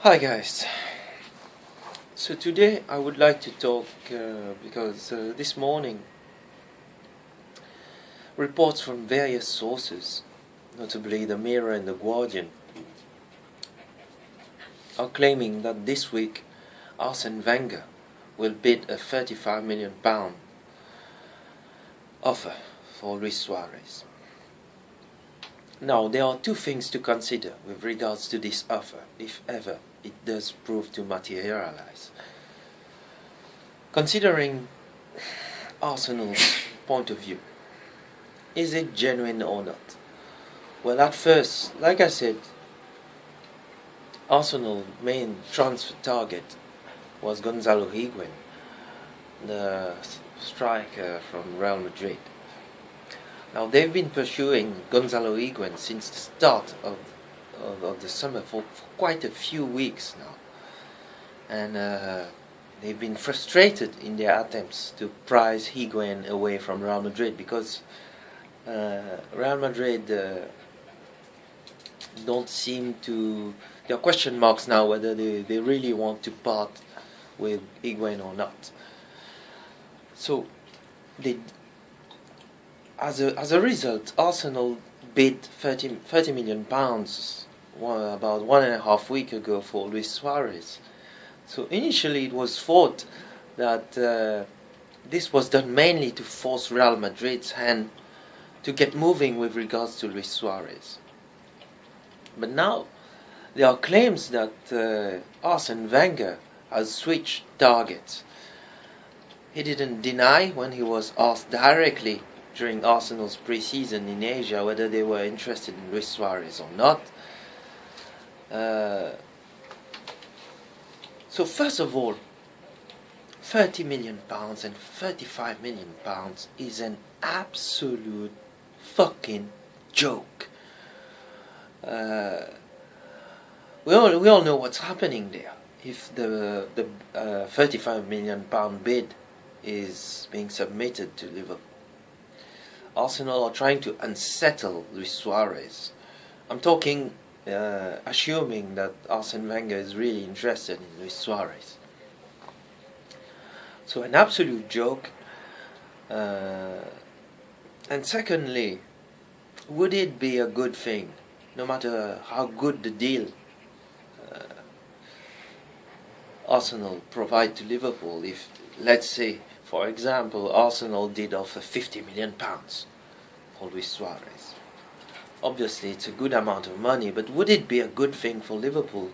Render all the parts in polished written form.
Hi guys. So today I would like to talk because this morning reports from various sources, notably the Mirror and the Guardian, are claiming that this week Arsene Wenger will bid a £35 million offer for Luis Suarez. Now there are two things to consider with regards to this offer, if ever it does prove to materialize. Considering Arsenal's point of view, is it genuine or not? Well, at first, like I said, Arsenal's main transfer target was Gonzalo Higuain, the striker from Real Madrid. Now they've been pursuing Gonzalo Higuain since the start of the summer for quite a few weeks now, and they've been frustrated in their attempts to prize Higuain away from Real Madrid because Real Madrid don't seem to. There are question marks now whether they really want to part with Higuain or not. So they. As a result, Arsenal bid £30 million about 1.5 weeks ago for Luis Suarez. So initially it was thought that this was done mainly to force Real Madrid's hand to get moving with regards to Luis Suarez. But now there are claims that Arsene Wenger has switched targets. He didn't deny when he was asked directly during Arsenal's pre-season in Asia whether they were interested in Luis Suarez or not. So first of all, £30 million and £35 million is an absolute fucking joke. We all know what's happening there. If the £35 million bid is being submitted to Liverpool, Arsenal are trying to unsettle Luis Suarez. I'm talking, assuming that Arsene Wenger is really interested in Luis Suarez. So an absolute joke. And secondly, would it be a good thing, no matter how good the deal Arsenal provide to Liverpool, if, let's say, for example, Arsenal did offer £50 million for Luis Suarez? Obviously, it's a good amount of money, but would it be a good thing for Liverpool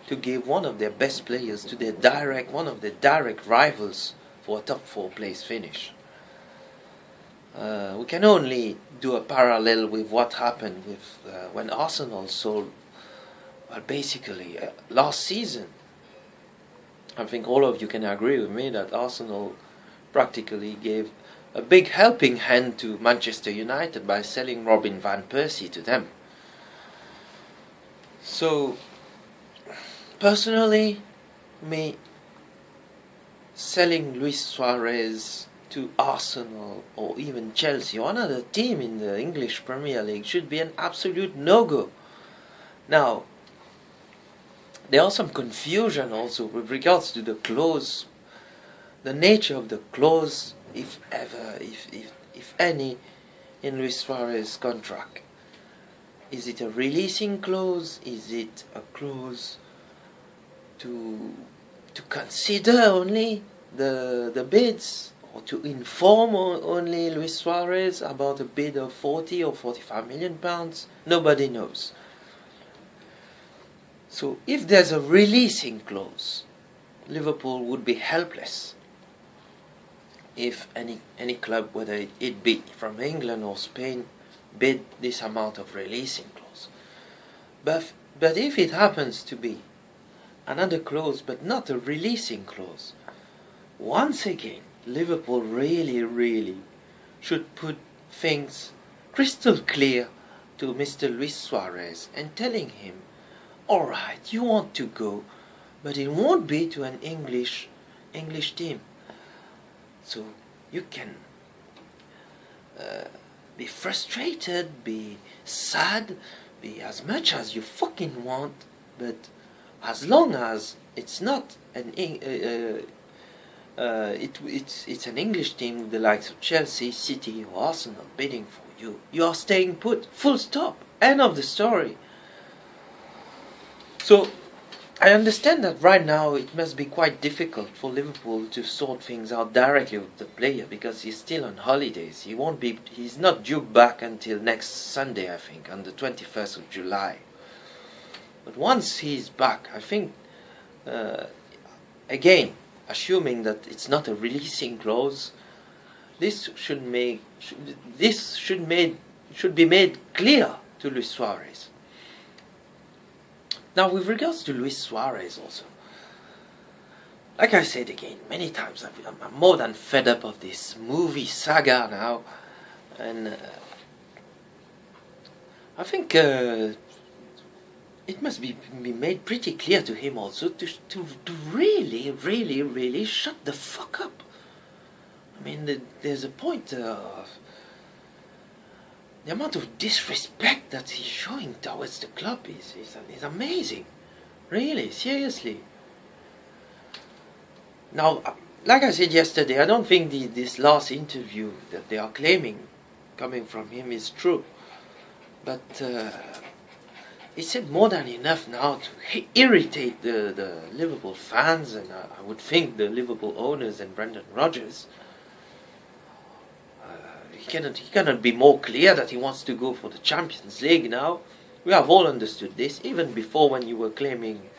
to give one of their best players to one of their direct rivals for a top 4 place finish? We can only do a parallel with what happened with when Arsenal sold, well, basically last season. I think all of you can agree with me that Arsenal practically gave a big helping hand to Manchester United by selling Robin van Persie to them. So, personally, me selling Luis Suarez to Arsenal or even Chelsea or another team in the English Premier League should be an absolute no-go. Now, there are some confusion also with regards to the clause, the nature of the clause, if any, in Luis Suarez's contract. Is it a releasing clause? Is it a clause to consider only the bids, or to inform only Luis Suarez about a bid of 40 or 45 million pounds? Nobody knows. So if there's a releasing clause, Liverpool would be helpless if any club, whether it be from England or Spain, bid this amount of releasing clause. But if it happens to be another clause but not a releasing clause, once again Liverpool really should put things crystal clear to Mr. Luis Suarez and telling him, alright, you want to go, but it won't be to an English team. So you can be frustrated, be sad, be as much as you fucking want, but as long as it's not it's an English team with the likes of Chelsea, City or Arsenal bidding for you, you are staying put. Full stop. End of the story. So I understand that right now it must be quite difficult for Liverpool to sort things out directly with the player because he's still on holidays. He's not due back until next Sunday, I think, on the 21st of July. But once he's back, I think, again, assuming that it's not a releasing clause, this should be made clear to Luis Suarez. Now, with regards to Luis Suarez also, like I said again many times, I'm more than fed up of this movie saga now, and I think it must be made pretty clear to him also to really, really, really shut the fuck up. I mean, there's a point of the amount of disrespect that he's showing towards the club is amazing. Really, seriously. Now, like I said yesterday, I don't think this last interview that they are claiming coming from him is true. But he said more than enough now to irritate the Liverpool fans, and I would think the Liverpool owners and Brendan Rodgers. He cannot be more clear that he wants to go for the Champions League now. We have all understood this, even before when you were claiming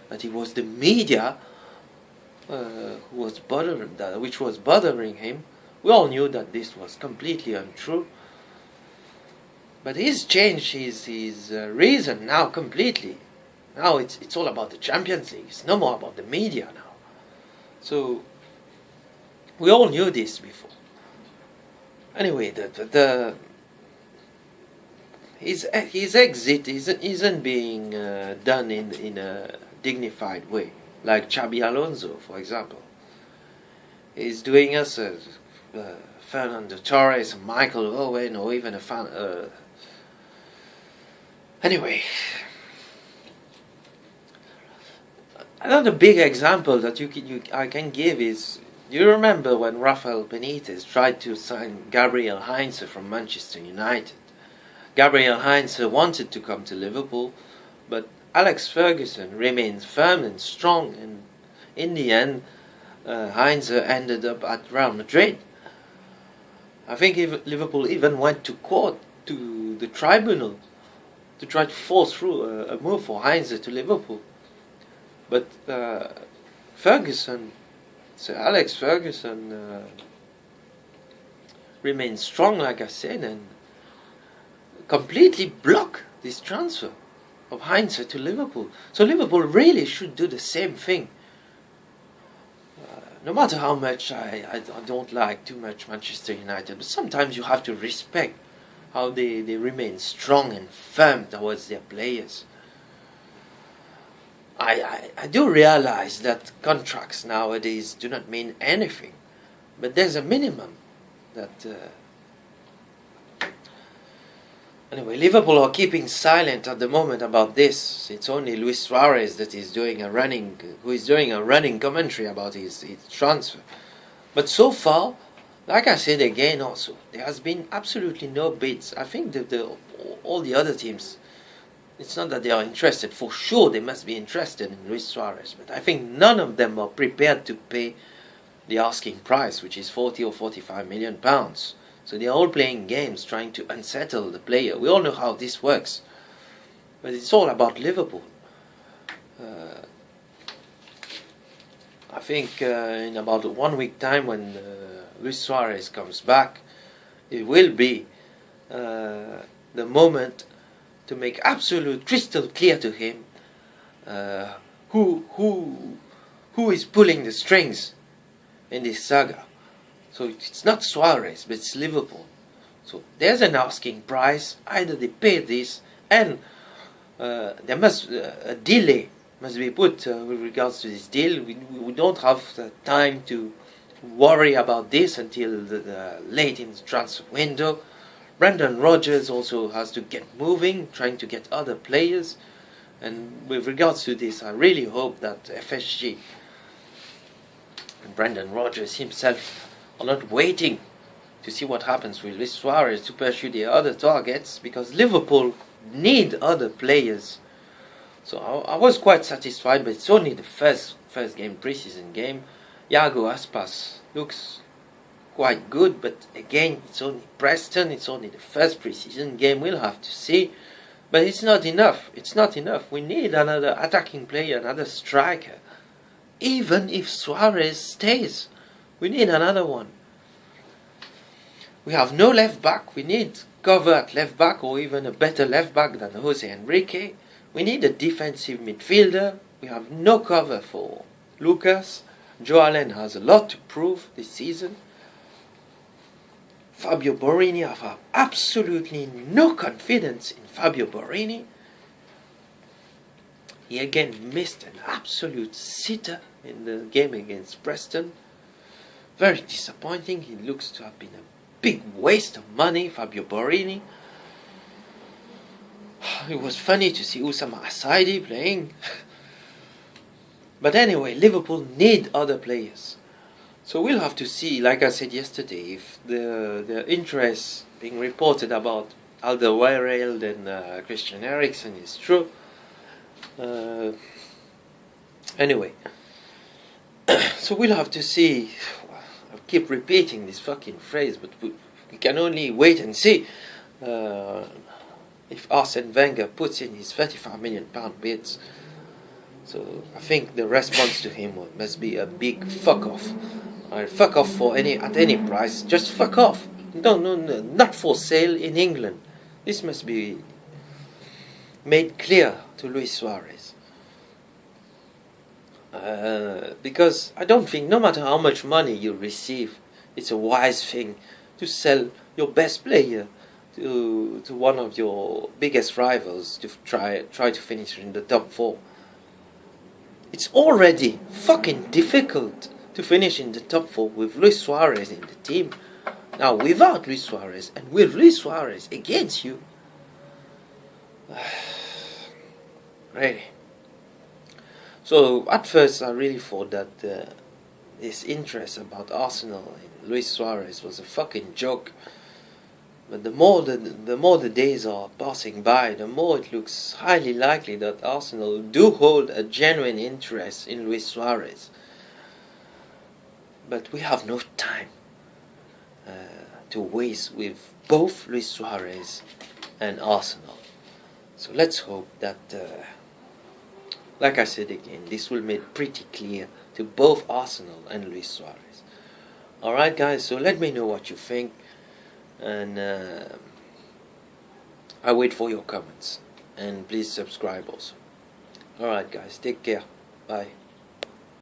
that it was the media which was bothering him. We all knew that this was completely untrue. But he's changed his reason now completely. Now it's all about the Champions League. It's no more about the media now. So we all knew this before. Anyway, his exit isn't being done in a dignified way, like Xabi Alonso, for example. He's doing us Fernando Torres, Michael Owen, or even a fan. Anyway, another big example that I can give is, do you remember when Rafael Benitez tried to sign Gabriel Heinze from Manchester United? Gabriel Heinze wanted to come to Liverpool, but Alex Ferguson remained firm and strong, and in the end, Heinze ended up at Real Madrid. I think Liverpool even went to court, to the tribunal, to try to force through a move for Heinze to Liverpool. But Sir Alex Ferguson remained strong, like I said, and completely blocked this transfer of Heinze to Liverpool. So Liverpool really should do the same thing. No matter how much I don't like too much Manchester United, but sometimes you have to respect how they remain strong and firm towards their players. I do realize that contracts nowadays do not mean anything, but there's a minimum that... Anyway, Liverpool are keeping silent at the moment about this. It's only Luis Suarez that is doing a running commentary about his transfer. But so far, like I said again also, there has been absolutely no bids. I think that all the other teams, it's not that they are interested. For sure they must be interested in Luis Suarez. But I think none of them are prepared to pay the asking price, which is 40 or 45 million pounds. So they are all playing games trying to unsettle the player. We all know how this works. But it's all about Liverpool. I think in about 1 week time when Luis Suarez comes back, it will be the moment to make absolute crystal clear to him who is pulling the strings in this saga. So it's not Suarez, but it's Liverpool. So there's an asking price. Either they pay this, and there must a delay must be put with regards to this deal. We don't have the time to worry about this until the late in the transfer window. Brendan Rodgers also has to get moving, trying to get other players. And with regards to this, I really hope that FSG and Brendan Rodgers himself are not waiting to see what happens with Luis Suarez to pursue the other targets, because Liverpool need other players. So I was quite satisfied, but it's only the first game, pre-season game. Iago Aspas looks quite good, but again, it's only Preston, it's only the first pre-season game, we'll have to see. But it's not enough, it's not enough. We need another attacking player, another striker. Even if Suarez stays, we need another one. We have no left back, we need cover at left back, or even a better left back than Jose Enrique. We need a defensive midfielder. We have no cover for Lucas. Joe Allen has a lot to prove this season. Fabio Borini, I have absolutely no confidence in Fabio Borini. He again missed an absolute sitter in the game against Preston. Very disappointing. He looks to have been a big waste of money, Fabio Borini. It was funny to see Oussama Assaidi playing. But anyway, Liverpool need other players. So we'll have to see, like I said yesterday, if the interest being reported about Alderweireld and Christian Eriksen is true. Anyway, so we'll have to see. I keep repeating this fucking phrase, but we can only wait and see if Arsene Wenger puts in his £35 million bids. So I think the response to him must be a big fuck off. Fuck off at any price. Just fuck off. No, not for sale in England. This must be made clear to Luis Suarez. Because I don't think, no matter how much money you receive, it's a wise thing to sell your best player to one of your biggest rivals to try to finish in the top 4. It's already fucking difficult to finish in the top 4 with Luis Suarez in the team. Now without Luis Suarez and with Luis Suarez against you, really. So at first I really thought that this interest about Arsenal and Luis Suarez was a fucking joke. But the more the days are passing by, the more it looks highly likely that Arsenal do hold a genuine interest in Luis Suarez. But we have no time to waste with both Luis Suarez and Arsenal. So let's hope that, like I said again, this will make pretty clear to both Arsenal and Luis Suarez. Alright guys, so let me know what you think. And I wait for your comments. And please subscribe also. Alright guys, take care. Bye.